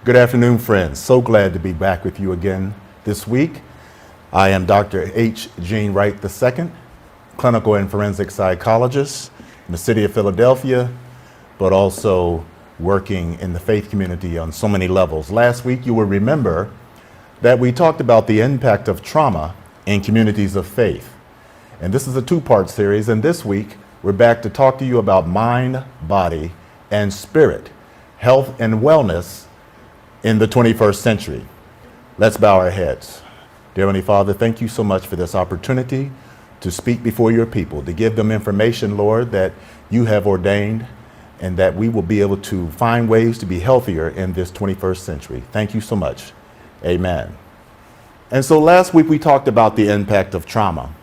Good afternoon, friends. So glad to be back with you again this week. I am Dr. H. Gene Wright II, clinical and forensic psychologist in the city of Philadelphia, but also working in the faith community on so many levels. Last week, you will remember that we talked about the impact of trauma in communities of faith. And this is a two-part series, and this week, we're back to talk to you about mind, body, and spirit, health and wellness in the 21st century. Let's bow our heads. Dear Heavenly Father, thank you so much for this opportunity to speak before your people, to give them information, Lord, that you have ordained, and that we will be able to find ways to be healthier in this 21st century. Thank you so much. Amen. And so last week we talked about the impact of trauma.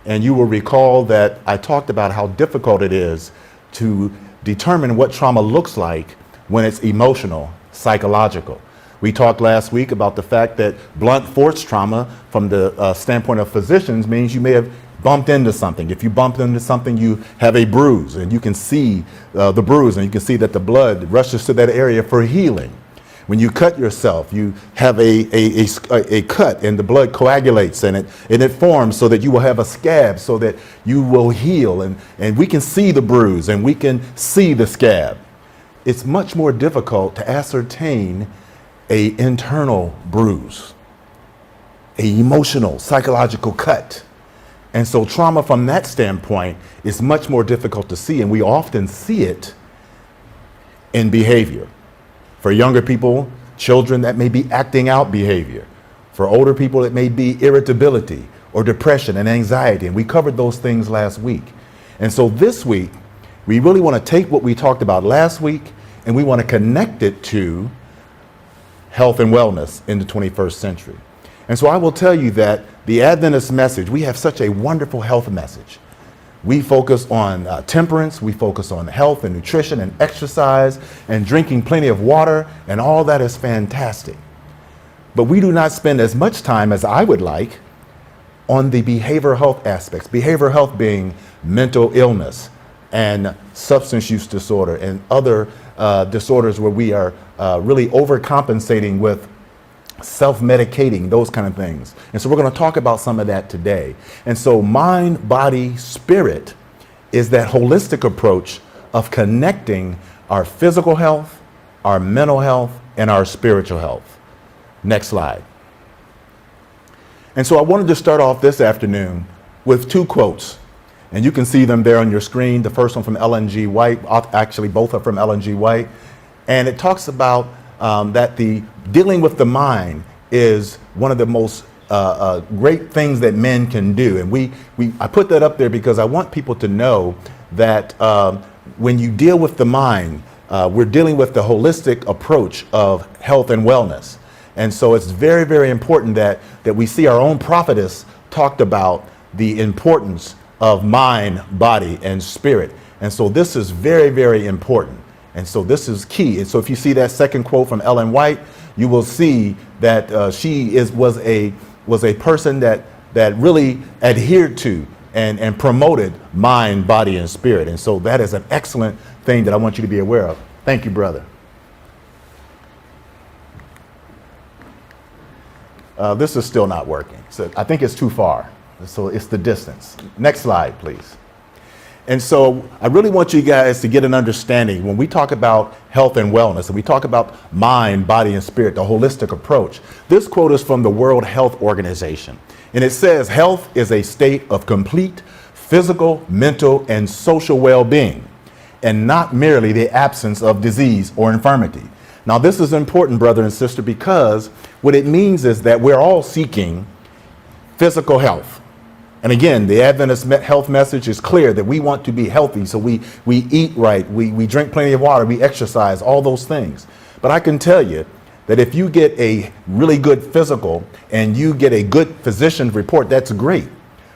And you will recall that I talked about how difficult it is to determine what trauma looks like when it's emotional, psychological. We talked last week about the fact that blunt force trauma from the standpoint of physicians means you may have bumped into something. If you bumped into something, you have a bruise, and you can see the bruise, and you can see that the blood rushes to that area for healing. When you cut yourself, you have a cut, and the blood coagulates in it, and it forms so that you will have a scab so that you will heal, and we can see the bruise, and we can see the scab. It's much more difficult to ascertain an internal bruise, an emotional, psychological cut. And so trauma from that standpoint is much more difficult to see, and we often see it in behavior. For younger people, children, that may be acting out behavior. For older people, it may be irritability or depression and anxiety, and we covered those things last week. And so this week, we really want to take what we talked about last week, and we want to connect it to health and wellness in the 21st century. And so I will tell you that the Adventist message, we have such a wonderful health message. We focus on temperance, we focus on health and nutrition and exercise and drinking plenty of water, and all that is fantastic. But we do not spend as much time as I would like on the behavioral health aspects. Behavioral health being mental illness and substance use disorder and other disorders where we are really overcompensating with self-medicating, those kind of things. And so we're going to talk about some of that today. And so mind, body, spirit is that holistic approach of connecting our physical health, our mental health, and our spiritual health. Next slide. And so I wanted to start off this afternoon with two quotes. And you can see them there on your screen. The first one from Ellen G. White, actually both are from Ellen G. White. And it talks about that the dealing with the mind is one of the most great things that men can do. And I put that up there because I want people to know that when you deal with the mind, we're dealing with the holistic approach of health and wellness. And so it's very, very important that we see our own prophetess talked about the importance of mind, body, and spirit. And so this is very, very important. And so this is key. And so if you see that second quote from Ellen White, you will see that she was a person that really adhered to and promoted mind, body, and spirit. And so that is an excellent thing that I want you to be aware of. Thank you, brother. This is still not working. So I think it's too far. So it's the distance. Next slide, please. And so I really want you guys to get an understanding when we talk about health and wellness, and we talk about mind, body, and spirit, the holistic approach. This quote is from the World Health Organization. And it says, health is a state of complete physical, mental, and social well-being, and not merely the absence of disease or infirmity. Now, this is important, brother and sister, because what it means is that we're all seeking physical health. And again, the Adventist health message is clear that we want to be healthy. So we eat right, we drink plenty of water, we exercise, all those things. But I can tell you that if you get a really good physical and you get a good physician's report, that's great.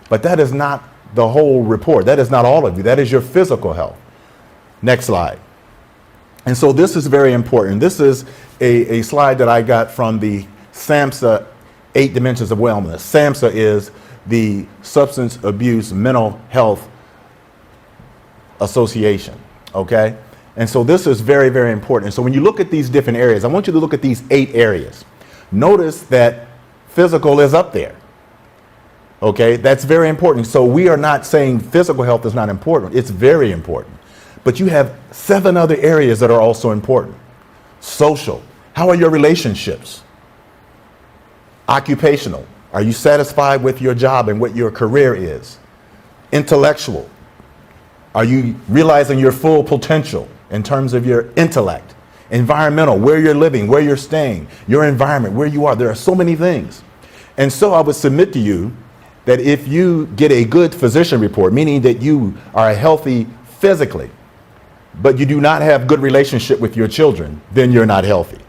But that is not the whole report. That is not all of you. That is your physical health. Next slide. And so this is very important. This is a slide that I got from the SAMHSA 8 Dimensions of Wellness. SAMHSA is the Substance Abuse Mental Health Association, okay? And so this is very, very important. So when you look at these different areas, I want you to look at these 8 areas. Notice that physical is up there. Okay, that's very important. So we are not saying physical health is not important. It's very important. But you have 7 other areas that are also important. Social. How are your relationships? Occupational. Are you satisfied with your job and what your career is? Intellectual. Are you realizing your full potential in terms of your intellect? Environmental, where you're living, where you're staying, your environment, where you are. There are so many things. And so I would submit to you that if you get a good physician report, meaning that you are healthy physically, but you do not have good relationship with your children, then you're not healthy.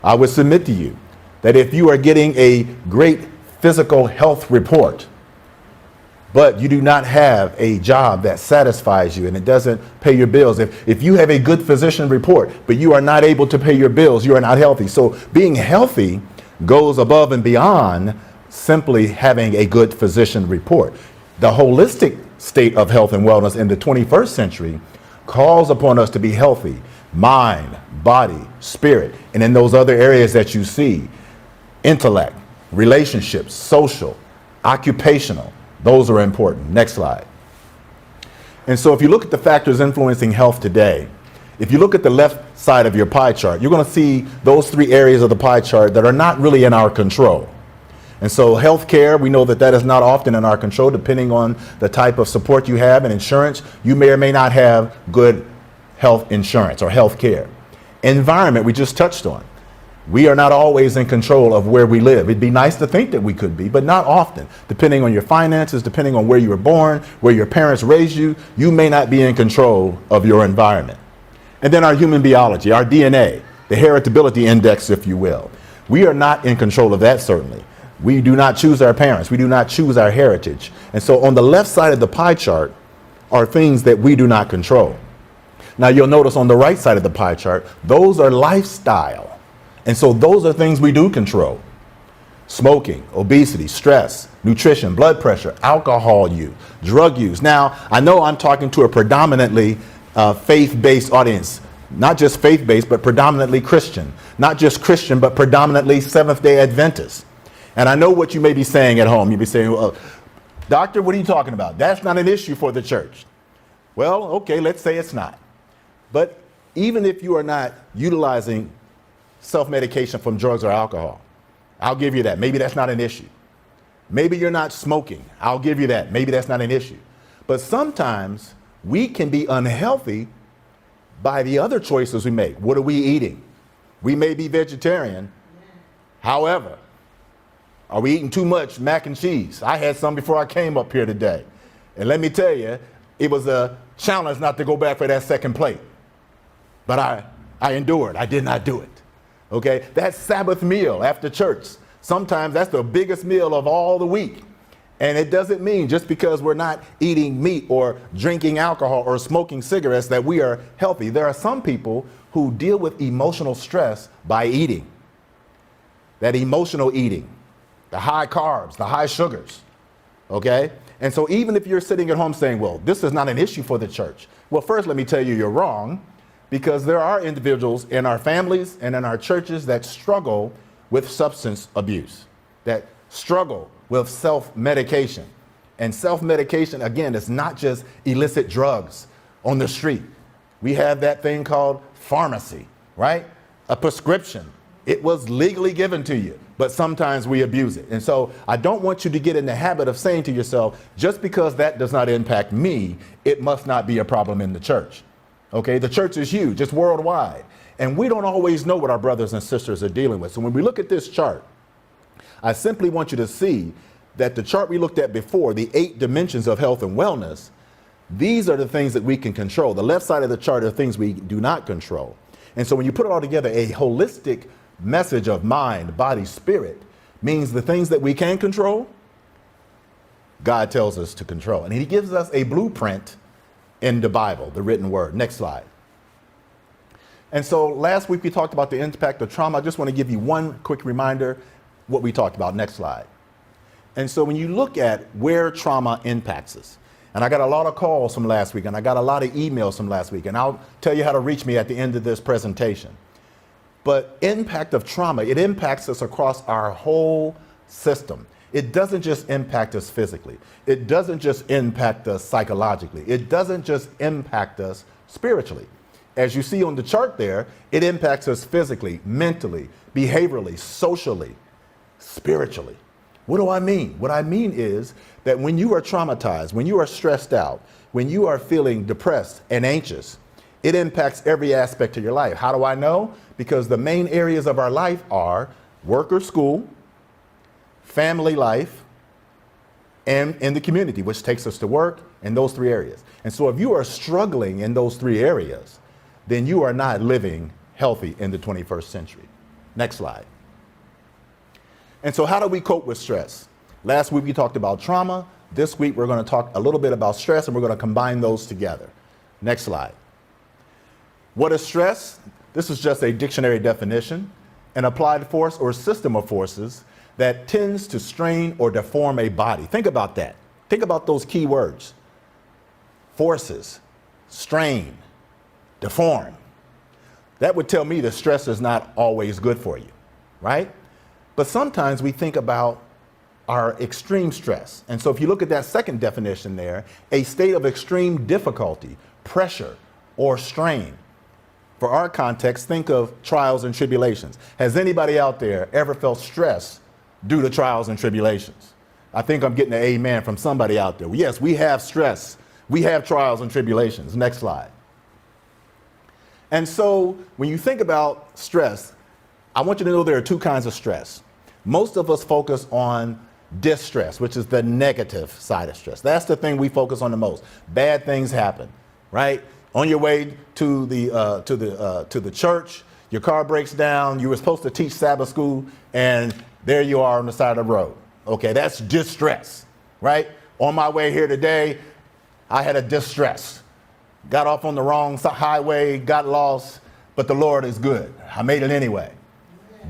I would submit to you that if you are getting a great physical health report, but you do not have a job that satisfies you and it doesn't pay your bills, if you have a good physician report, but you are not able to pay your bills, you are not healthy. So being healthy goes above and beyond simply having a good physician report. The holistic state of health and wellness in the 21st century calls upon us to be healthy, mind, body, spirit, and in those other areas that you see, intellect, relationships, social, occupational, those are important. Next slide. And so if you look at the factors influencing health today, if you look at the left side of your pie chart, you're going to see those 3 areas of the pie chart that are not really in our control. And so healthcare, we know that that is not often in our control, depending on the type of support you have. And insurance, you may or may not have good health insurance or health care. Environment, we just touched on. We are not always in control of where we live. It'd be nice to think that we could be, but not often. Depending on your finances, depending on where you were born, where your parents raised you, you may not be in control of your environment. And then our human biology, our DNA, the heritability index, if you will. We are not in control of that, certainly. We do not choose our parents. We do not choose our heritage. And so on the left side of the pie chart are things that we do not control. Now you'll notice on the right side of the pie chart, those are lifestyle. And so those are things we do control. Smoking, obesity, stress, nutrition, blood pressure, alcohol use, drug use. Now, I know I'm talking to a predominantly faith-based audience, not just faith-based, but predominantly Christian, not just Christian, but predominantly Seventh-day Adventist. And I know what you may be saying at home. You'll be saying, well, doctor, what are you talking about? That's not an issue for the church. Well, okay, let's say it's not. But even if you are not utilizing self-medication from drugs or alcohol, I'll give you that. Maybe that's not an issue. Maybe you're not smoking. I'll give you that. Maybe that's not an issue. But sometimes we can be unhealthy by the other choices we make. What are we eating? We may be vegetarian. However, are we eating too much mac and cheese? I had some before I came up here today. And let me tell you, it was a challenge not to go back for that second plate. But I endured. I did not do it. Okay? That Sabbath meal after church, sometimes that's the biggest meal of all the week. And it doesn't mean just because we're not eating meat or drinking alcohol or smoking cigarettes that we are healthy. There are some people who deal with emotional stress by eating. That emotional eating. The high carbs, the high sugars, okay? And so even if you're sitting at home saying, well, this is not an issue for the church. Well, first, let me tell you, you're wrong, because there are individuals in our families and in our churches that struggle with substance abuse, that struggle with self-medication. And self-medication, again, is not just illicit drugs on the street. We have that thing called pharmacy, right? A prescription. It was legally given to you, but sometimes we abuse it. And so I don't want you to get in the habit of saying to yourself, just because that does not impact me, it must not be a problem in the church. Okay, the church is huge, it's worldwide. And we don't always know what our brothers and sisters are dealing with. So when we look at this chart, I simply want you to see that the chart we looked at before, the 8 dimensions of health and wellness, these are the things that we can control. The left side of the chart are things we do not control. And so when you put it all together, a holistic message of mind, body, spirit means the things that we can control, God tells us to control. And he gives us a blueprint in the Bible, the written word. Next slide. And so last week we talked about the impact of trauma. I just want to give you one quick reminder what we talked about. Next slide. And so when you look at where trauma impacts us, And I got a lot of calls from last week, and I got a lot of emails from last week, and I'll tell you how to reach me at the end of this presentation. But impact of trauma, it impacts us across our whole system. It doesn't just impact us physically. It doesn't just impact us psychologically. It doesn't just impact us spiritually. As you see on the chart there, it impacts us physically, mentally, behaviorally, socially, spiritually. What do I mean? What I mean is that when you are traumatized, when you are stressed out, when you are feeling depressed and anxious, it impacts every aspect of your life. How do I know? Because the main areas of our life are work or school, family life, and in the community, which takes us to work, in those three areas. And so if you are struggling in those three areas, then you are not living healthy in the 21st century. Next slide. And so how do we cope with stress? Last week we talked about trauma. This week we're going to talk a little bit about stress, and we're going to combine those together. Next slide. What is stress? This is just a dictionary definition: an applied force or system of forces that tends to strain or deform a body. Think about that. Think about those key words. Forces, strain, deform. That would tell me that stress is not always good for you, right? But sometimes we think about our extreme stress. And so if you look at that second definition there, a state of extreme difficulty, pressure, or strain. For our context, think of trials and tribulations. Has anybody out there ever felt stress due to trials and tribulations? I think I'm getting an amen from somebody out there. Yes, we have stress. We have trials and tribulations. Next slide. And so when you think about stress, I want you to know there are two kinds of stress. Most of us focus on distress, which is the negative side of stress. That's the thing we focus on the most. Bad things happen, right? On your way to the church, your car breaks down. You were supposed to teach Sabbath school, and there you are on the side of the road. Okay, that's distress, right? On my way here today, I had a distress. Got off on the wrong highway, got lost, but the Lord is good. I made it anyway.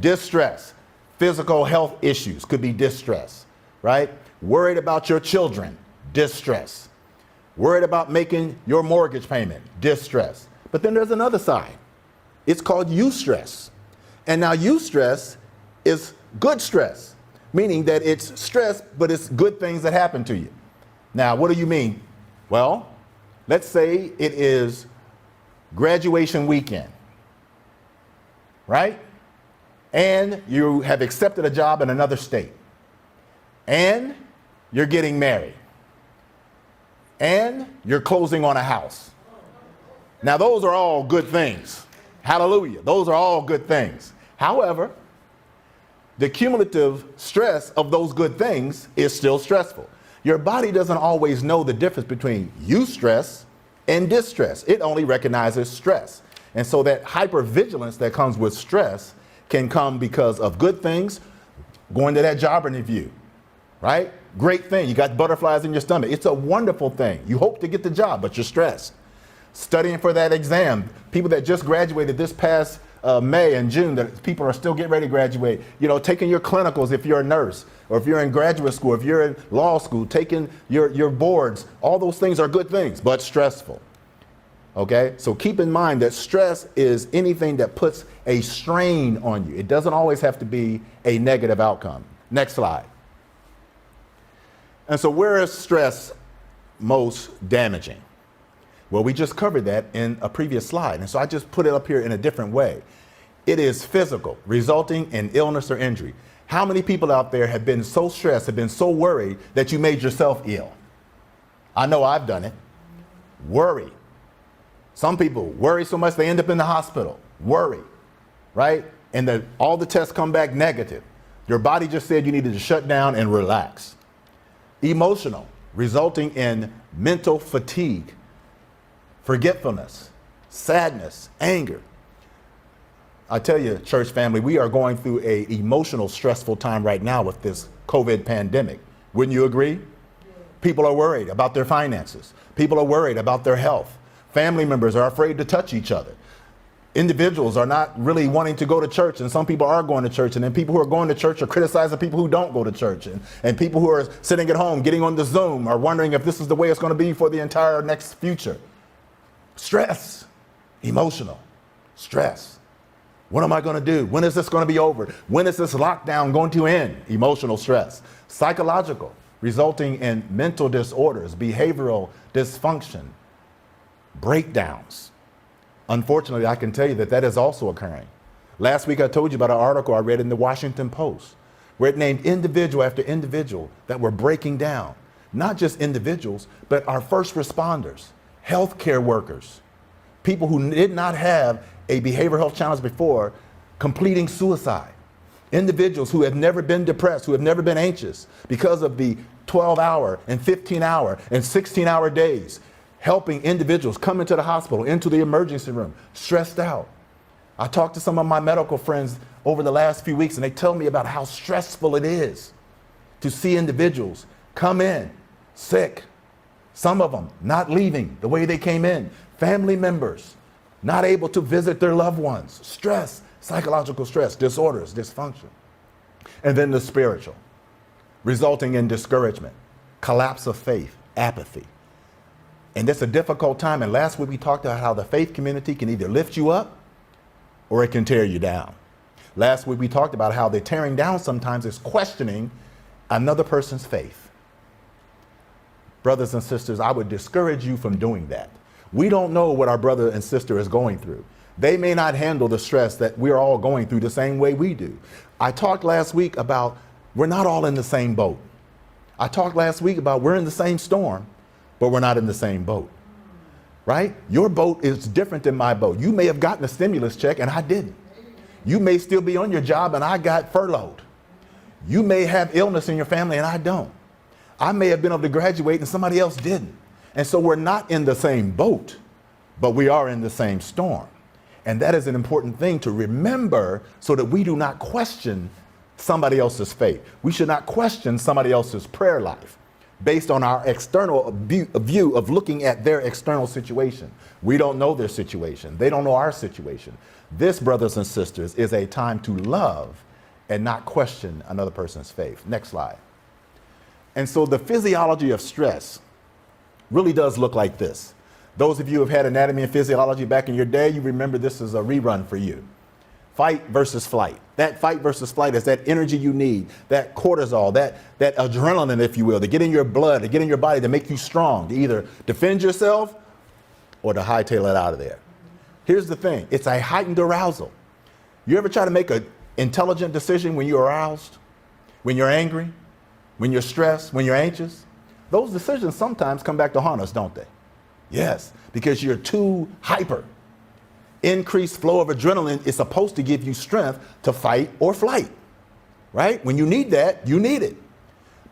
Distress. Physical health issues could be distress, right? Worried about your children, distress. Worried about making your mortgage payment, distress. But then there's another side. It's called eustress. And now eustress is good stress, meaning that it's stress, but it's good things that happen to you. Now, what do you mean? Well, let's say it is graduation weekend, right? And you have accepted a job in another state. And you're getting married. And you're closing on a house. Now, those are all good things. Hallelujah. Those are all good things. However, the cumulative stress of those good things is still stressful. Your body doesn't always know the difference between eustress and distress. It only recognizes stress. And so that hypervigilance that comes with stress can come because of good things, going to that job interview, right? Great thing. You got butterflies in your stomach. It's a wonderful thing. You hope to get the job, but you're stressed. Studying for that exam. People that just graduated this past May and June, that people are still getting ready to graduate. You know, taking your clinicals if you're a nurse, or if you're in graduate school, if you're in law school, taking your boards. All those things are good things, but stressful. Okay, so keep in mind that stress is anything that puts a strain on you. It doesn't always have to be a negative outcome. Next slide. And so where is stress most damaging? Well, we just covered that in a previous slide. And so I just put it up here in a different way. It is physical, resulting in illness or injury. How many people out there have been so stressed, have been so worried that you made yourself ill? I know I've done it. Worry. Some people worry so much they end up in the hospital. Worry, right? And all the tests come back negative. Your body just said you needed to shut down and relax. Emotional, resulting in mental fatigue, forgetfulness, sadness, anger. I tell you, church family, we are going through an emotional, stressful time right now with this COVID pandemic. Wouldn't you agree? People are worried about their finances. People are worried about their health. Family members are afraid to touch each other. Individuals are not really wanting to go to church, and some people are going to church, and then people who are going to church are criticizing people who don't go to church, and people who are sitting at home getting on the Zoom are wondering if this is the way it's going to be for the entire next future. Stress, emotional stress. What am I going to do? When is this going to be over? When is this lockdown going to end? Emotional stress. Psychological, resulting in mental disorders, behavioral dysfunction, breakdowns. Unfortunately, I can tell you that that is also occurring. Last week, I told you about an article I read in the Washington Post, where it named individual after individual that were breaking down. Not just individuals, but our first responders, healthcare workers, people who did not have a behavioral health challenge before, completing suicide. Individuals who have never been depressed, who have never been anxious because of the 12-hour and 15-hour and 16-hour days, helping individuals come into the hospital, into the emergency room, stressed out. I talked to some of my medical friends over the last few weeks, and they tell me about how stressful it is to see individuals come in sick, some of them not leaving the way they came in, family members not able to visit their loved ones, stress, psychological stress, disorders, dysfunction. And then the spiritual, resulting in discouragement, collapse of faith, apathy. And it's a difficult time. And last week we talked about how the faith community can either lift you up or it can tear you down. Last week we talked about how the tearing down sometimes is questioning another person's faith. Brothers and sisters, I would discourage you from doing that. We don't know what our brother and sister is going through. They may not handle the stress that we're all going through the same way we do. I talked last week about we're not all in the same boat. I talked last week about we're in the same storm, but we're not in the same boat, right? Your boat is different than my boat. You may have gotten a stimulus check and I didn't. You may still be on your job and I got furloughed. You may have illness in your family and I don't. I may have been able to graduate and somebody else didn't. And so we're not in the same boat, but we are in the same storm. And that is an important thing to remember so that we do not question somebody else's faith. We should not question somebody else's prayer life based on our external view of looking at their external situation. We don't know their situation. They don't know our situation. This, brothers and sisters, is a time to love and not question another person's faith. Next slide. And so the physiology of stress really does look like this. Those of you who have had anatomy and physiology back in your day, you remember this is a rerun for you. Fight versus flight. That fight versus flight is that energy you need, that cortisol, that adrenaline, if you will, to get in your blood, to get in your body, to make you strong, to either defend yourself or to hightail it out of there. Here's the thing, it's a heightened arousal. You ever try to make an intelligent decision when you're aroused, when you're angry, when you're stressed, when you're anxious? Those decisions sometimes come back to haunt us, don't they? Yes, because you're too hyper. Increased flow of adrenaline is supposed to give you strength to fight or flight, right? When you need that, you need it.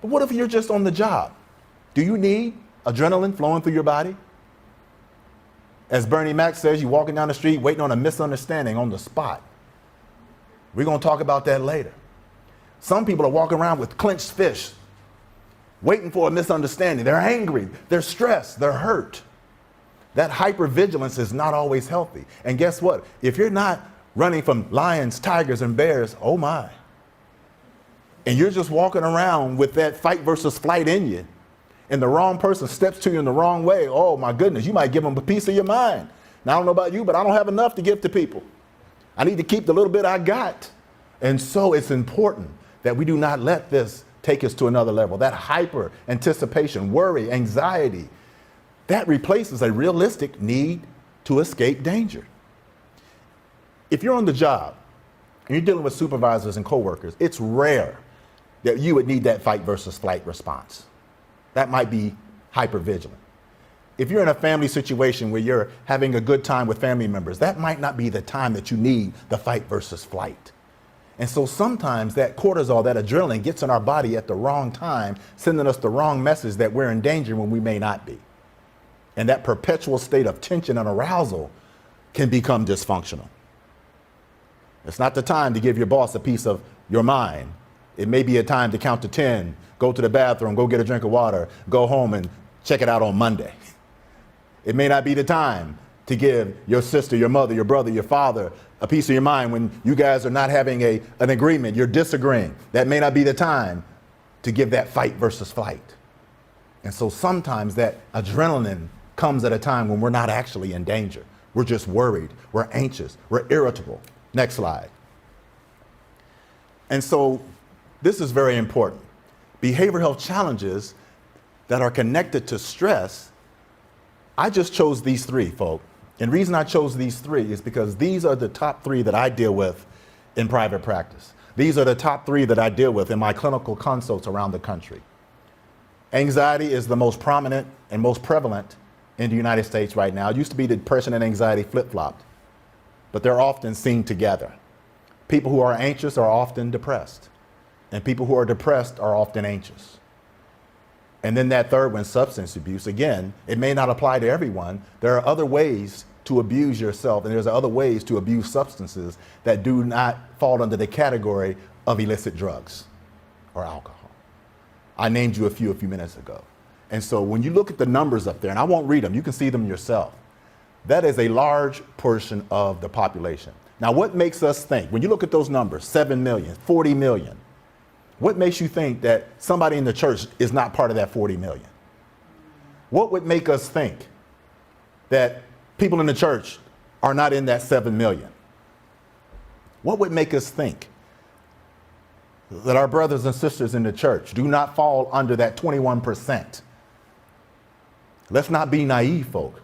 But what if you're just on the job? Do you need adrenaline flowing through your body? As Bernie Mac says, you're walking down the street waiting on a misunderstanding on the spot. We're going to talk about that later. Some people are walking around with clenched fists, waiting for a misunderstanding. They're angry, they're stressed, they're hurt. That hypervigilance is not always healthy. And guess what? If you're not running from lions, tigers, and bears, oh my. And you're just walking around with that fight versus flight in you, and the wrong person steps to you in the wrong way, oh my goodness, you might give them a piece of your mind. Now, I don't know about you, but I don't have enough to give to people. I need to keep the little bit I got. And so it's important that we do not let this take us to another level. That hyper anticipation, worry, anxiety, that replaces a realistic need to escape danger. If you're on the job and you're dealing with supervisors and coworkers, it's rare that you would need that fight versus flight response. That might be hypervigilant. If you're in a family situation where you're having a good time with family members, that might not be the time that you need the fight versus flight. And so sometimes that cortisol, that adrenaline gets in our body at the wrong time, sending us the wrong message that we're in danger when we may not be. And that perpetual state of tension and arousal can become dysfunctional. It's not the time to give your boss a piece of your mind. It may be a time to count to 10, go to the bathroom, go get a drink of water, go home and check it out on Monday. It may not be the time to give your sister, your mother, your brother, your father a piece of your mind when you guys are not having an agreement, you're disagreeing. That may not be the time to give that fight versus flight. And so sometimes that adrenaline comes at a time when we're not actually in danger. We're just worried, we're anxious, we're irritable. Next slide. And so this is very important. Behavioral health challenges that are connected to stress, I just chose these three, folks. And the reason I chose these three is because these are the top three that I deal with in private practice. These are the top three that I deal with in my clinical consults around the country. Anxiety is the most prominent and most prevalent in the United States right now. It used to be depression and anxiety flip-flopped, but they're often seen together. People who are anxious are often depressed, and people who are depressed are often anxious. And then that third one, substance abuse, again, it may not apply to everyone. There are other ways to abuse yourself, and there's other ways to abuse substances that do not fall under the category of illicit drugs or alcohol. I named you a few minutes ago. And so when you look at the numbers up there, and I won't read them, you can see them yourself, that is a large portion of the population. Now, what makes us think, when you look at those numbers, 7 million, 40 million, what makes you think that somebody in the church is not part of that 40 million? What would make us think that people in the church are not in that 7 million? What would make us think that our brothers and sisters in the church do not fall under that 21%? Let's not be naive, folk.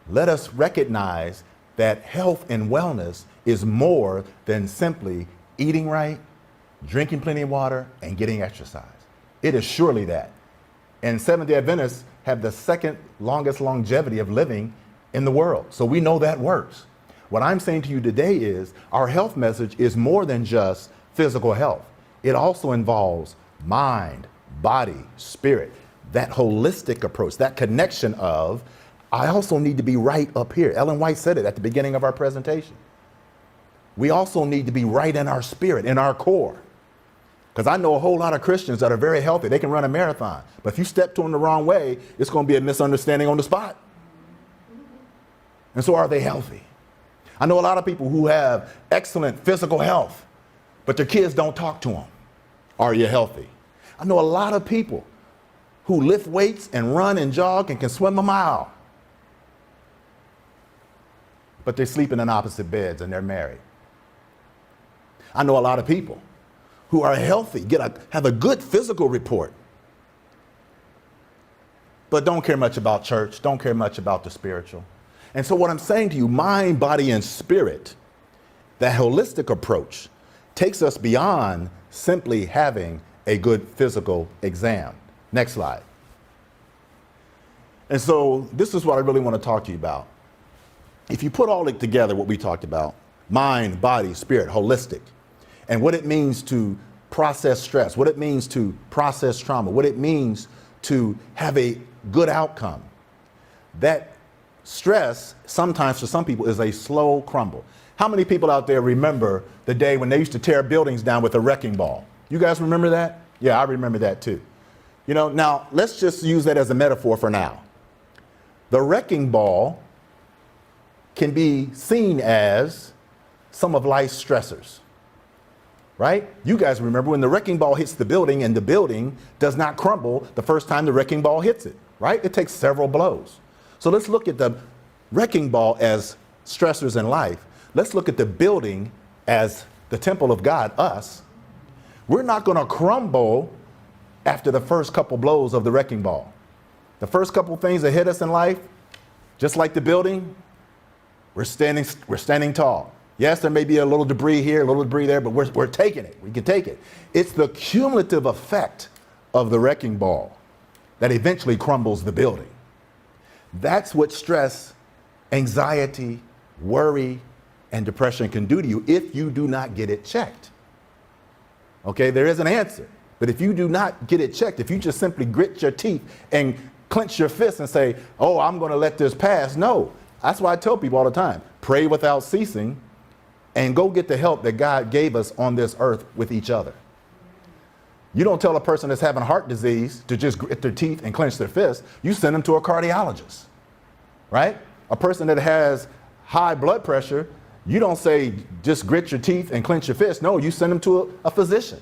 Let us recognize that health and wellness is more than simply eating right, drinking plenty of water, and getting exercise. It is surely that. And Seventh-day Adventists have the second longest longevity of living in the world. So we know that works. What I'm saying to you today is our health message is more than just physical health. It also involves mind, body, spirit, that holistic approach, that connection of, I also need to be right up here. Ellen White said it at the beginning of our presentation. We also need to be right in our spirit, in our core. Because I know a whole lot of Christians that are very healthy. They can run a marathon. But if you step to them the wrong way, it's going to be a misunderstanding on the spot. And so are they healthy? I know a lot of people who have excellent physical health, but their kids don't talk to them. Are you healthy? I know a lot of people who lift weights and run and jog and can swim a mile, but they're sleeping in opposite beds and they're married. I know a lot of people who are healthy, have a good physical report, but don't care much about church, don't care much about the spiritual. And so what I'm saying to you, mind, body, and spirit, that holistic approach takes us beyond simply having a good physical exam. Next slide. And so this is what I really want to talk to you about. If you put all it together, what we talked about, mind, body, spirit, holistic, and what it means to process stress, what it means to process trauma, what it means to have a good outcome. That stress, sometimes for some people, is a slow crumble. How many people out there remember the day when they used to tear buildings down with a wrecking ball? You guys remember that? Yeah, I remember that too. You know, now let's just use that as a metaphor for now. The wrecking ball can be seen as some of life's stressors. Right? You guys remember when the wrecking ball hits the building and the building does not crumble the first time the wrecking ball hits it, right? It takes several blows. So let's look at the wrecking ball as stressors in life. Let's look at the building as the temple of God, us. We're not going to crumble after the first couple blows of the wrecking ball. The first couple things that hit us in life, just like the building, we're standing tall. Yes, there may be a little debris here, a little debris there, but we're taking it. We can take it. It's the cumulative effect of the wrecking ball that eventually crumbles the building. That's what stress, anxiety, worry, and depression can do to you if you do not get it checked. Okay, there is an answer. But if you do not get it checked, if you just simply grit your teeth and clench your fists and say, oh, I'm going to let this pass. No, that's why I tell people all the time, pray without ceasing. And go get the help that God gave us on this earth with each other. You don't tell a person that's having heart disease to just grit their teeth and clench their fists. You send them to a cardiologist, right? A person that has high blood pressure, you don't say just grit your teeth and clench your fist. No, you send them to a physician,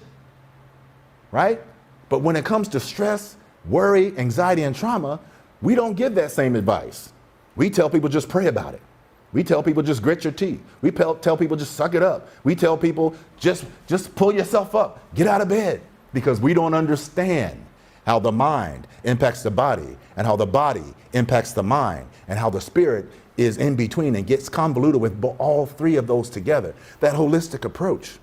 right? But when it comes to stress, worry, anxiety, and trauma, we don't give that same advice. We tell people just pray about it. We tell people just grit your teeth. We tell people just suck it up. We tell people just pull yourself up, get out of bed, because we don't understand how the mind impacts the body and how the body impacts the mind and how the spirit is in between and gets convoluted with all three of those together. That holistic approach,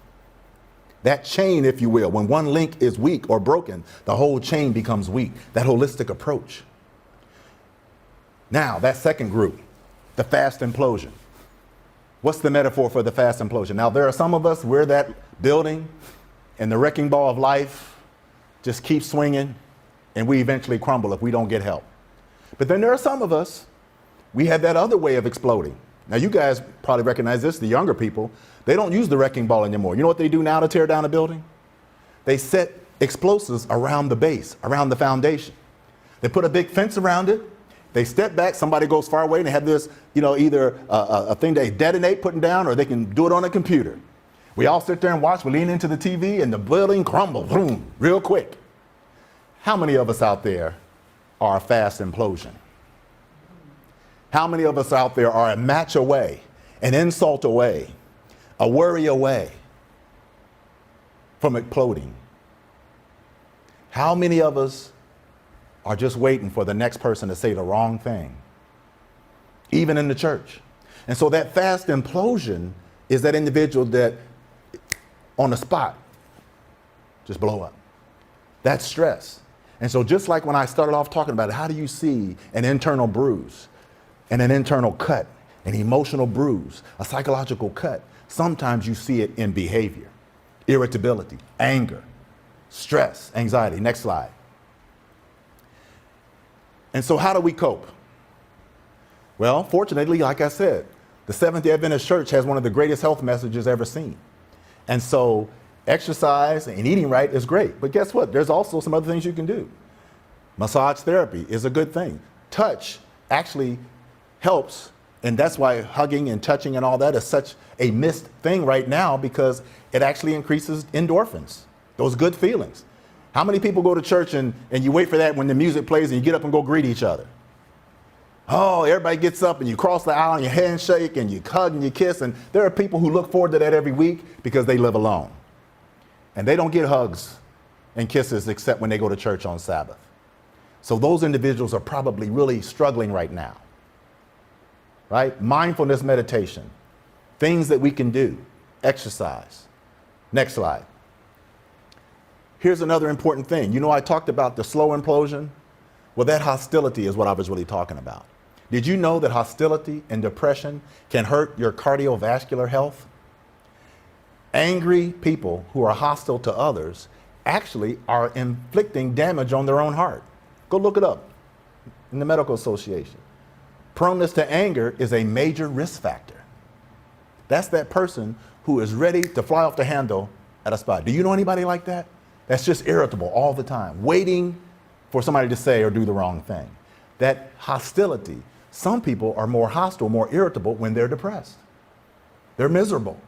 that chain, if you will, when one link is weak or broken, the whole chain becomes weak. That holistic approach. Now, that second group, the fast implosion. What's the metaphor for the fast implosion? Now, there are some of us, we're that building and the wrecking ball of life just keeps swinging and we eventually crumble if we don't get help. But then there are some of us, we have that other way of exploding. Now, you guys probably recognize this, the younger people, they don't use the wrecking ball anymore. You know what they do now to tear down a building? They set explosives around the base, around the foundation. They put a big fence around it. They step back, somebody goes far away and they have this, either a thing they detonate putting down or they can do it on a computer. We all sit there and watch, we lean into the TV and the building crumbles, boom, real quick. How many of us out there are a fast implosion? How many of us out there are a match away, an insult away, a worry away from exploding? How many of us are just waiting for the next person to say the wrong thing, even in the church? And so that fast implosion is that individual that on the spot just blow up. That's stress. And so just like when I started off talking about it, how do you see an internal bruise and an internal cut, an emotional bruise, a psychological cut? Sometimes you see it in behavior, irritability, anger, stress, anxiety. Next slide. And so how do we cope? Well, fortunately, like I said, the Seventh-day Adventist Church has one of the greatest health messages ever seen. And so exercise and eating right is great. But guess what? There's also some other things you can do. Massage therapy is a good thing. Touch actually helps. And that's why hugging and touching and all that is such a missed thing right now, because it actually increases endorphins, those good feelings. How many people go to church and you wait for that when the music plays and you get up and go greet each other? Oh, everybody gets up and you cross the aisle and you handshake and you hug and you kiss. And there are people who look forward to that every week because they live alone. And they don't get hugs and kisses except when they go to church on Sabbath. So those individuals are probably really struggling right now, right? Mindfulness meditation, things that we can do, exercise. Next slide. Here's another important thing. I talked about the slow implosion. Well, that hostility is what I was really talking about. Did you know that hostility and depression can hurt your cardiovascular health? Angry people who are hostile to others actually are inflicting damage on their own heart. Go look it up in the Medical Association. Proneness to anger is a major risk factor. That's that person who is ready to fly off the handle at a spot. Do you know anybody like that? That's just irritable all the time, waiting for somebody to say or do the wrong thing. That hostility, some people are more hostile, more irritable when they're depressed. They're miserable.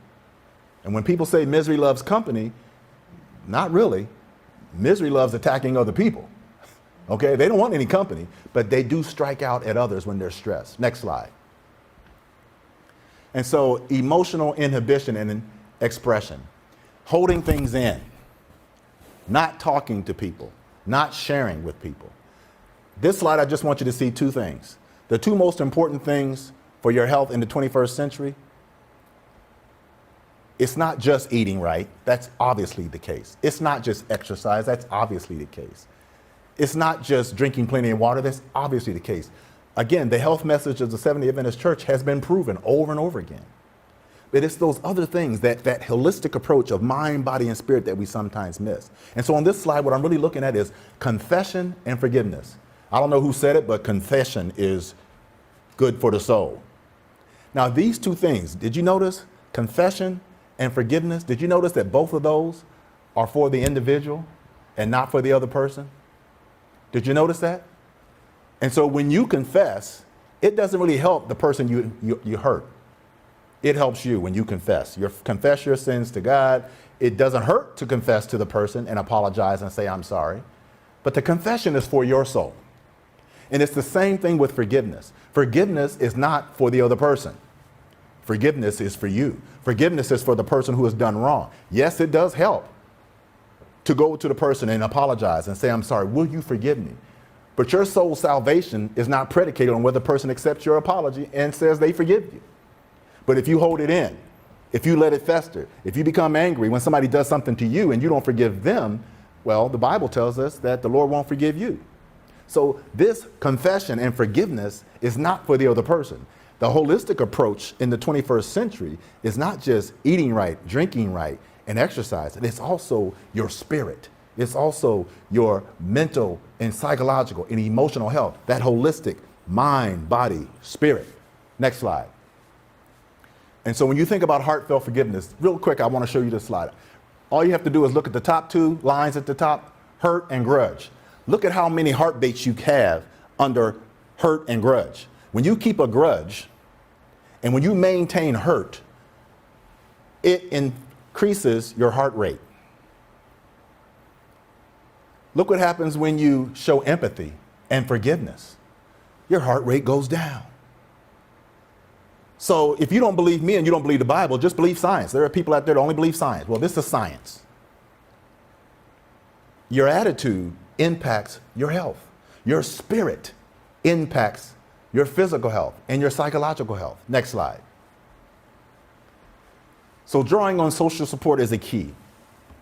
And when people say misery loves company, not really. Misery loves attacking other people. Okay, they don't want any company, but they do strike out at others when they're stressed. Next slide. And so emotional inhibition and expression, holding things in, not talking to people, not sharing with people. This slide, I just want you to see two things. The two most important things for your health in the 21st century, it's not just eating right. That's obviously the case. It's not just exercise. That's obviously the case. It's not just drinking plenty of water. That's obviously the case. Again, the health message of the Seventh-day Adventist Church has been proven over and over again. But it's those other things, that holistic approach of mind, body, and spirit that we sometimes miss. And so on this slide, what I'm really looking at is confession and forgiveness. I don't know who said it, but confession is good for the soul. Now, these two things, did you notice confession and forgiveness? Did you notice that both of those are for the individual and not for the other person? Did you notice that? And so when you confess, It doesn't really help the person you hurt. It helps you when you confess. You confess your sins to God. It doesn't hurt to confess to the person and apologize and say, I'm sorry. But the confession is for your soul. And it's the same thing with forgiveness. Forgiveness is not for the other person. Forgiveness is for you. Forgiveness is for the person who has done wrong. Yes, it does help to go to the person and apologize and say, I'm sorry, will you forgive me? But your soul's salvation is not predicated on whether the person accepts your apology and says they forgive you. But if you hold it in, if you let it fester, if you become angry when somebody does something to you and you don't forgive them, well, the Bible tells us that the Lord won't forgive you. So this confession and forgiveness is not for the other person. The holistic approach in the 21st century is not just eating right, drinking right, and exercise. It's also your spirit. It's also your mental and psychological and emotional health, that holistic mind, body, spirit. Next slide. And so when you think about heartfelt forgiveness, real quick, I want to show you this slide. All you have to do is look at the top two lines at the top, hurt and grudge. Look at how many heartbeats you have under hurt and grudge. When you keep a grudge and when you maintain hurt, it increases your heart rate. Look what happens when you show empathy and forgiveness. Your heart rate goes down. So if you don't believe me and you don't believe the Bible, just believe science. There are people out there that only believe science. Well, this is science. Your attitude impacts your health. Your spirit impacts your physical health and your psychological health. Next slide. So drawing on social support is a key.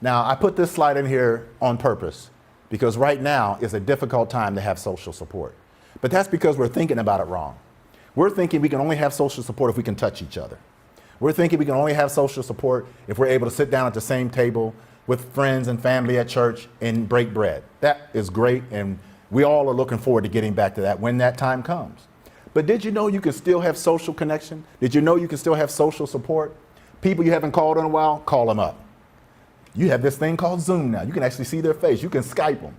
Now, I put this slide in here on purpose because right now is a difficult time to have social support. But that's because we're thinking about it wrong. We're thinking we can only have social support if we can touch each other. We're thinking we can only have social support if we're able to sit down at the same table with friends and family at church and break bread. That is great, and we all are looking forward to getting back to that when that time comes. But did you know you can still have social connection? Did you know you can still have social support? People you haven't called in a while, call them up. You have this thing called Zoom now. You can actually see their face. You can Skype them.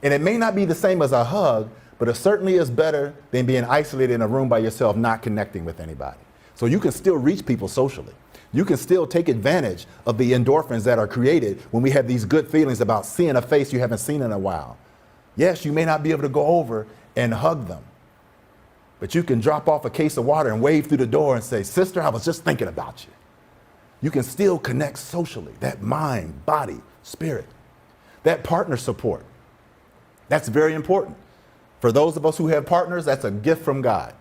And it may not be the same as a hug, but it certainly is better than being isolated in a room by yourself, not connecting with anybody. So you can still reach people socially. You can still take advantage of the endorphins that are created when we have these good feelings about seeing a face you haven't seen in a while. Yes, you may not be able to go over and hug them, but you can drop off a case of water and wave through the door and say, sister, I was just thinking about you. You can still connect socially, that mind, body, spirit, that partner support. That's very important. For those of us who have partners, that's a gift from God.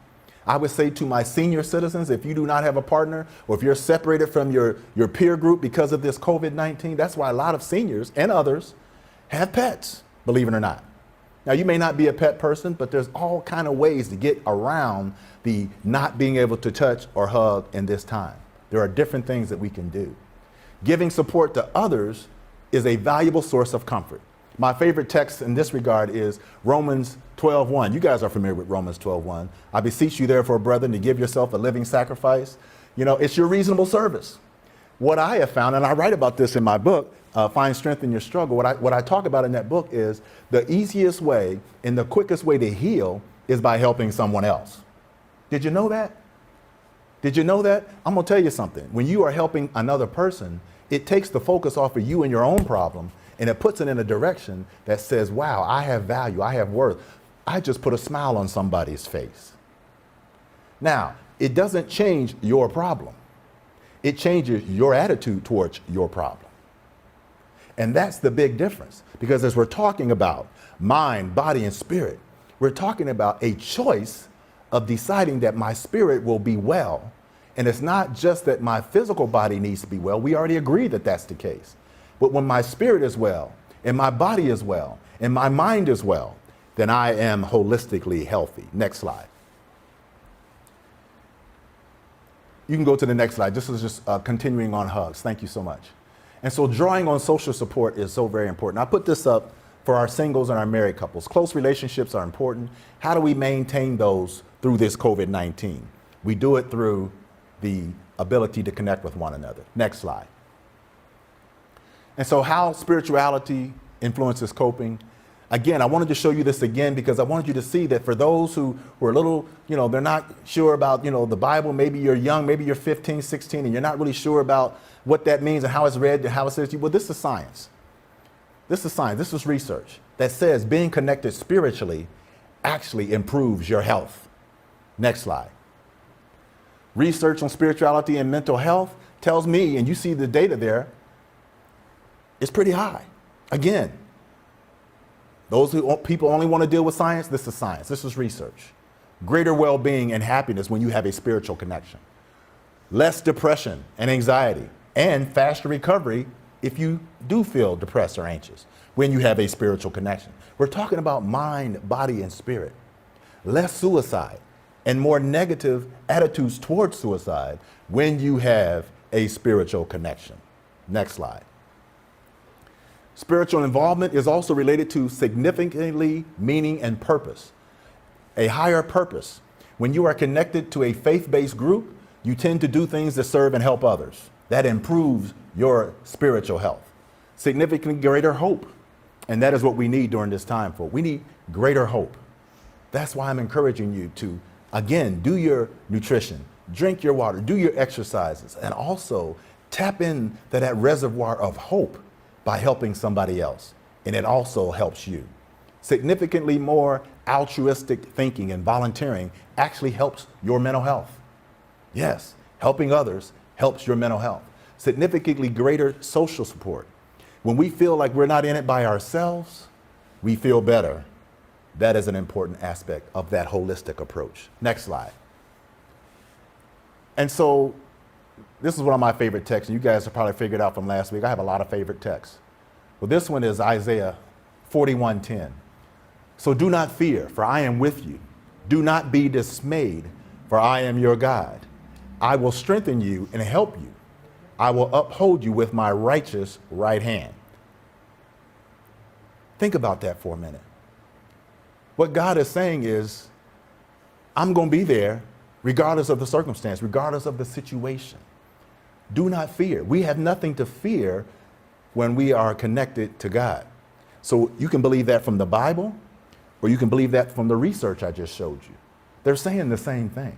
I would say to my senior citizens, if you do not have a partner, or if you're separated from your peer group because of this COVID-19, that's why a lot of seniors and others have pets, believe it or not. Now, you may not be a pet person, but there's all kind of ways to get around the not being able to touch or hug in this time. There are different things that we can do. Giving support to others is a valuable source of comfort. My favorite text in this regard is Romans 12:1. You guys are familiar with Romans 12:1. I beseech you therefore, brethren, to give yourself a living sacrifice. You know, it's your reasonable service. What I have found, and I write about this in my book, Find Strength in Your Struggle, what I talk about in that book is the easiest way and the quickest way to heal is by helping someone else. Did you know that? Did you know that? I'm going to tell you something. When you are helping another person, it takes the focus off of you and your own problem, and it puts it in a direction that says, wow, I have value, I have worth. I just put a smile on somebody's face. Now, it doesn't change your problem. It changes your attitude towards your problem. And that's the big difference. Because as we're talking about mind, body, and spirit, we're talking about a choice of deciding that my spirit will be well. And it's not just that my physical body needs to be well. We already agreed that that's the case. But when my spirit is well, and my body is well, and my mind is well, then I am holistically healthy. Next slide. You can go to the next slide. This is just continuing on hugs. Thank you so much. And so drawing on social support is so very important. I put this up for our singles and our married couples. Close relationships are important. How do we maintain those through this COVID-19? We do it through the ability to connect with one another. Next slide. And so how spirituality influences coping. Again, I wanted to show you this again because I wanted you to see that for those who are a little, they're not sure about, the Bible, maybe you're young, maybe you're 15, 16, and you're not really sure about what that means and how it's read and how it says to you. Well, this is science. This is science. This is research that says being connected spiritually actually improves your health. Next slide. Research on spirituality and mental health tells me, and you see the data there, it's pretty high. Again, people only want to deal with science. This is science. This is research. Greater well-being and happiness when you have a spiritual connection. Less depression and anxiety, and faster recovery if you do feel depressed or anxious when you have a spiritual connection. We're talking about mind, body, and spirit. Less suicide and more negative attitudes towards suicide when you have a spiritual connection. Next slide. Spiritual involvement is also related to significantly meaning and purpose, a higher purpose. When you are connected to a faith-based group, you tend to do things that serve and help others. That improves your spiritual health. Significantly greater hope. And that is what we need during this time for. We need greater hope. That's why I'm encouraging you to, again, do your nutrition, drink your water, do your exercises, and also tap into that reservoir of hope by helping somebody else. And it also helps you. Significantly more altruistic thinking and volunteering actually helps your mental health. Yes, helping others helps your mental health. Significantly greater social support. When we feel like we're not in it by ourselves, we feel better. That is an important aspect of that holistic approach. Next slide. And so this is one of my favorite texts. You guys have probably figured out from last week. I have a lot of favorite texts. Well, this one is Isaiah 41:10. So do not fear, for I am with you. Do not be dismayed, for I am your God. I will strengthen you and help you. I will uphold you with my righteous right hand. Think about that for a minute. What God is saying is, I'm going to be there regardless of the circumstance, regardless of the situation. Do not fear. We have nothing to fear when we are connected to God. So you can believe that from the Bible, or you can believe that from the research I just showed you. They're saying the same thing.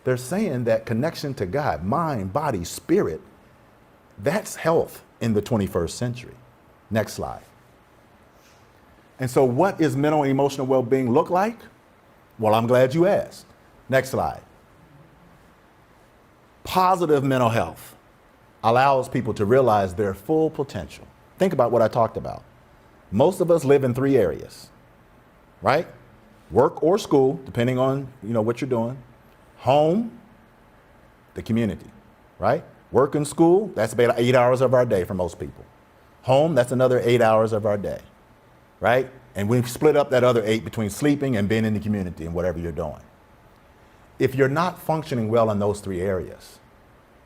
They're saying that connection to God, mind, body, spirit, that's health in the 21st century. Next slide. And so what is mental and emotional well-being look like? Well, I'm glad you asked. Next slide. Positive mental health allows people to realize their full potential. Think about what I talked about. Most of us live in 3 areas, right? Work or school, depending on what you're doing. Home, the community, right? Work and school, that's about 8 hours of our day for most people. Home, that's another 8 hours of our day, right? And we've split up that other 8 between sleeping and being in the community and whatever you're doing. If you're not functioning well in those 3 areas,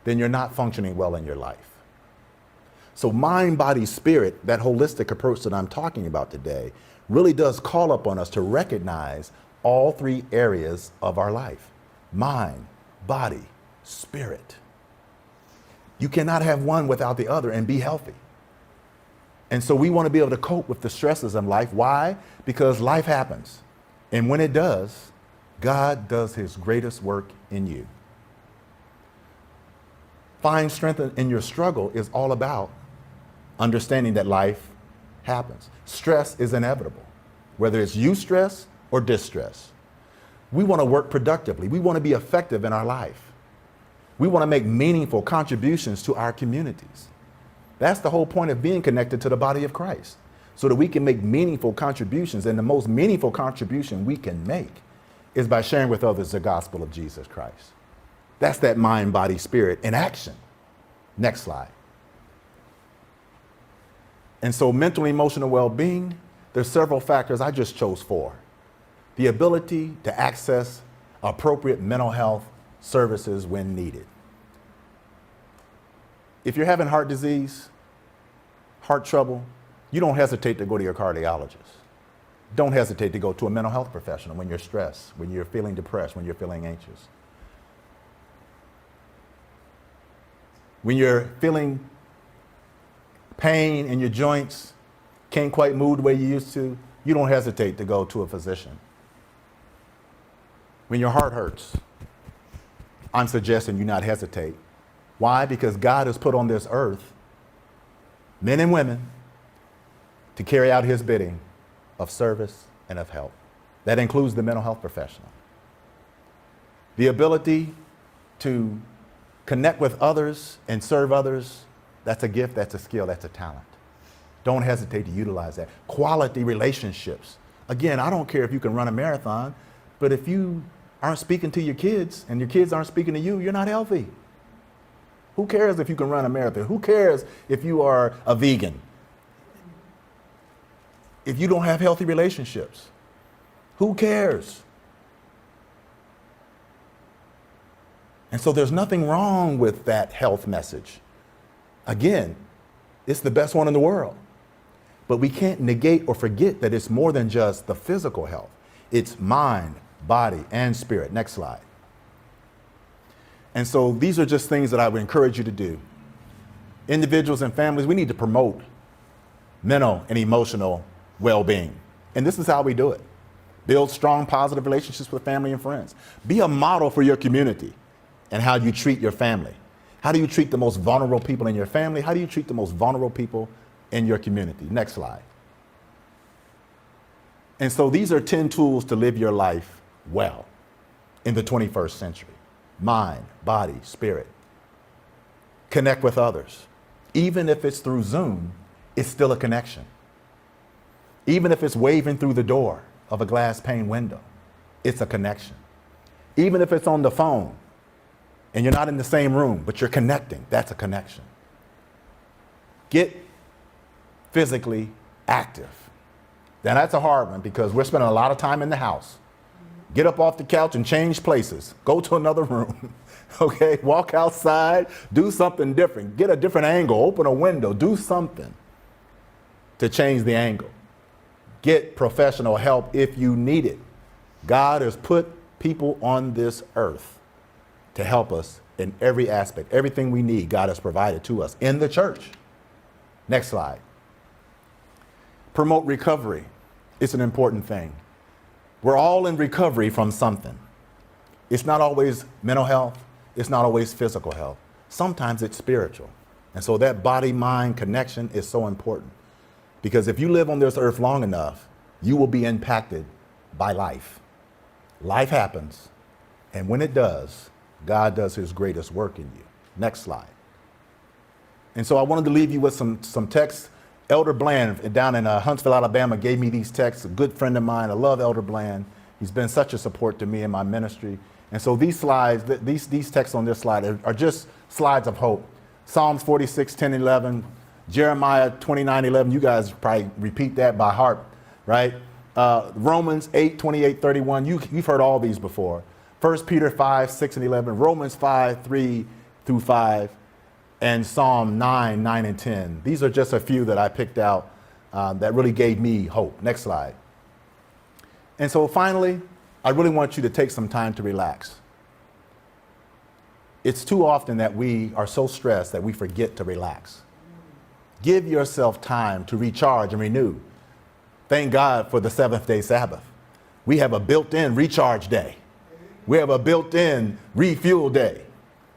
then you're not functioning well in your life. So mind, body, spirit, that holistic approach that I'm talking about today really does call upon us to recognize all 3 areas of our life. Mind, body, spirit. You cannot have one without the other and be healthy. And so we want to be able to cope with the stresses in life. Why? Because life happens. And when it does, God does his greatest work in you. Find strength in your struggle is all about understanding that life happens. Stress is inevitable, whether it's eustress or distress. We want to work productively. We want to be effective in our life. We want to make meaningful contributions to our communities. That's the whole point of being connected to the body of Christ, so that we can make meaningful contributions. And the most meaningful contribution we can make is by sharing with others the gospel of Jesus Christ. That's that mind, body, spirit in action. Next slide. And so mental and emotional well-being, there's several factors. I just chose 4. The ability to access appropriate mental health services when needed. If you're having heart disease, heart trouble, you don't hesitate to go to your cardiologist. Don't hesitate to go to a mental health professional when you're stressed, when you're feeling depressed, when you're feeling anxious. When you're feeling pain in your joints, can't quite move the way you used to, you don't hesitate to go to a physician. When your heart hurts, I'm suggesting you not hesitate. Why? Because God has put on this earth men and women to carry out his bidding of service and of help. That includes the mental health professional. The ability to connect with others and serve others, that's a gift, that's a skill, that's a talent. Don't hesitate to utilize that. Quality relationships. Again, I don't care if you can run a marathon, but if you aren't speaking to your kids and your kids aren't speaking to you, you're not healthy. Who cares if you can run a marathon? Who cares if you are a vegan? If you don't have healthy relationships, who cares? And so there's nothing wrong with that health message. Again, it's the best one in the world. But we can't negate or forget that it's more than just the physical health. It's mind, body, and spirit. Next slide. And so these are just things that I would encourage you to do. Individuals and families, we need to promote mental and emotional well-being. And this is how we do it. Build strong, positive relationships with family and friends. Be a model for your community and how you treat your family. How do you treat the most vulnerable people in your family? How do you treat the most vulnerable people in your community? Next slide. And so these are 10 tools to live your life well in the 21st century. Mind, body, spirit. Connect with others. Even if it's through Zoom, it's still a connection. Even if it's waving through the door of a glass pane window, it's a connection. Even if it's on the phone and you're not in the same room, but you're connecting, that's a connection. Get physically active. Now that's a hard one because we're spending a lot of time in the house. Get up off the couch and change places. Go to another room, okay? Walk outside, do something different. Get a different angle, open a window, do something to change the angle. Get professional help if you need it. God has put people on this earth to help us in every aspect. Everything we need, God has provided to us in the church. Next slide. Promote recovery. It's an important thing. We're all in recovery from something. It's not always mental health. It's not always physical health. Sometimes it's spiritual. And so that body-mind connection is so important. Because if you live on this earth long enough, you will be impacted by life. Life happens. And when it does, God does his greatest work in you. Next slide. And so I wanted to leave you with some texts. Elder Bland down in Huntsville, Alabama, gave me these texts. A good friend of mine. I love Elder Bland. He's been such a support to me in my ministry. And so these slides, these texts on this slide are just slides of hope. Psalms 46, 10, 11, Jeremiah 29, 11. You guys probably repeat that by heart, right? Romans 8, 28, 31. You've heard all these before. 1 Peter 5, 6, and 11. Romans 5, 3 through 5. And Psalm 9, 9, and 10. These are just a few that I picked out that really gave me hope. Next slide. And so finally, I really want you to take some time to relax. It's too often that we are so stressed that we forget to relax. Give yourself time to recharge and renew. Thank God for the seventh day Sabbath. We have a built-in recharge day. We have a built-in refuel day.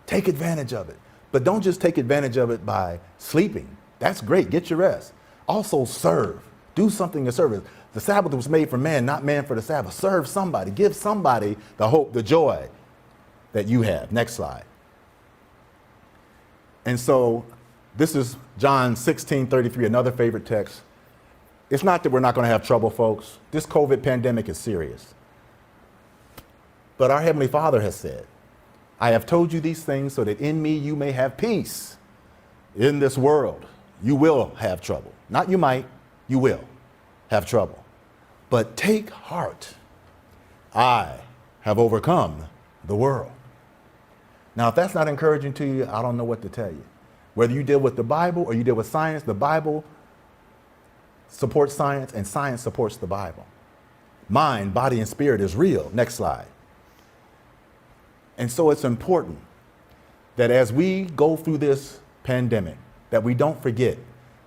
Take advantage of it. But don't just take advantage of it by sleeping. That's great. Get your rest. Also serve. Do something to serve. The Sabbath was made for man, not man for the Sabbath. Serve somebody. Give somebody the hope, the joy that you have. Next slide. And so this is John 16:33, another favorite text. It's not that we're not going to have trouble, folks. This COVID pandemic is serious. But our Heavenly Father has said, I have told you these things so that in me you may have peace. In this world, you will have trouble. Not you might, you will have trouble. But take heart. I have overcome the world. Now, if that's not encouraging to you, I don't know what to tell you. Whether you deal with the Bible or you deal with science, the Bible supports science and science supports the Bible. Mind, body, and spirit is real. Next slide. And so it's important that as we go through this pandemic, that we don't forget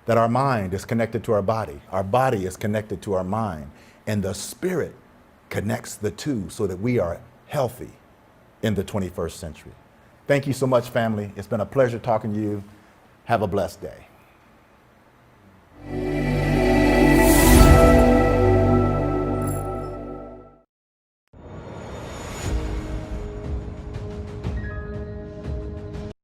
that our mind is connected to our body is connected to our mind, and the spirit connects the two so that we are healthy in the 21st century. Thank you so much, family. It's been a pleasure talking to you. Have a blessed day.